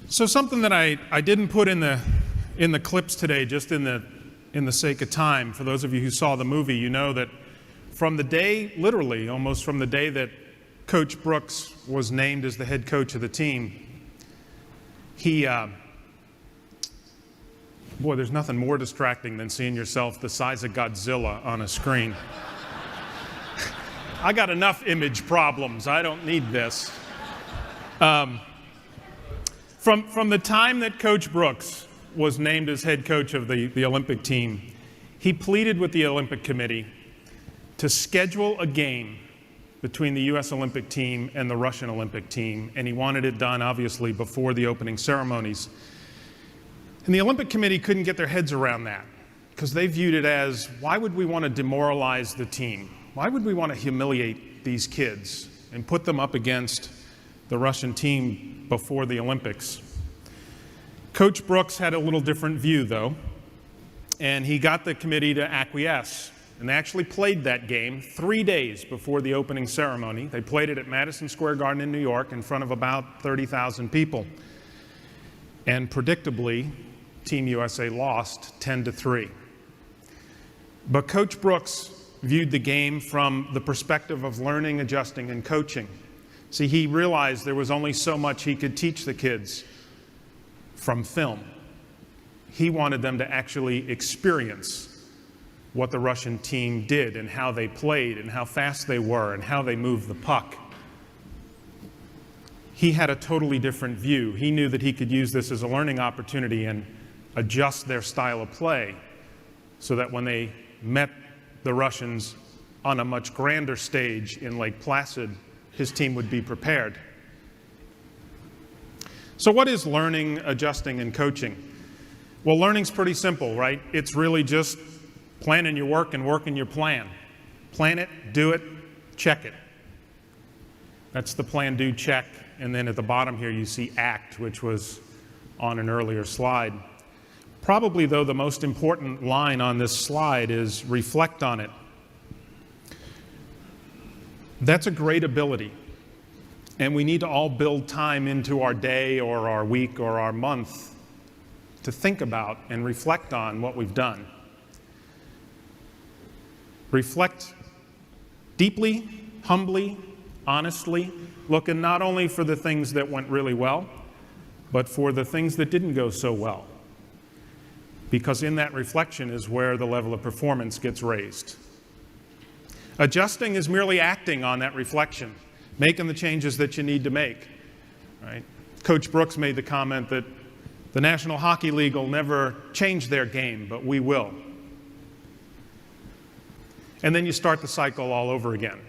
So something that I didn't put in the clips today, just in the sake of time, for those of you who saw the movie, you know that from the day, literally almost from the day that Coach Brooks was named as the head coach of the team, boy, there's nothing more distracting than seeing yourself the size of Godzilla on a screen. I got enough image problems. I don't need this. From the time that Coach Brooks was named as head coach of the Olympic team, he pleaded with the Olympic Committee to schedule a game between the U.S. Olympic team and the Russian Olympic team, and he wanted it done, obviously, before the opening ceremonies. And the Olympic Committee couldn't get their heads around that because they viewed it as, why would we want to demoralize the team? Why would we want to humiliate these kids and put them up against the Russian team before the Olympics? Coach Brooks had a little different view, though, and he got the committee to acquiesce. And they actually played that game 3 days before the opening ceremony. They played it at Madison Square Garden in New York in front of about 30,000 people. And predictably, Team USA lost 10-3. But Coach Brooks viewed the game from the perspective of learning, adjusting, and coaching. See, he realized there was only so much he could teach the kids from film. He wanted them to actually experience what the Russian team did and how they played and how fast they were and how they moved the puck. He had a totally different view. He knew that he could use this as a learning opportunity and adjust their style of play so that when they met the Russians on a much grander stage in Lake Placid, his team would be prepared. So what is learning, adjusting, and coaching? Well, learning's pretty simple, right? It's really just planning your work and working your plan. Plan it, do it, check it. That's the plan, do, check. And then at the bottom here you see act, which was on an earlier slide. Probably, though, the most important line on this slide is reflect on it. That's a great ability. And we need to all build time into our day or our week or our month to think about and reflect on what we've done. Reflect deeply, humbly, honestly, looking not only for the things that went really well, but for the things that didn't go so well. Because in that reflection is where the level of performance gets raised. Adjusting is merely acting on that reflection, making the changes that you need to make. Right? Coach Brooks made the comment that the National Hockey League will never change their game, but we will. And then you start the cycle all over again.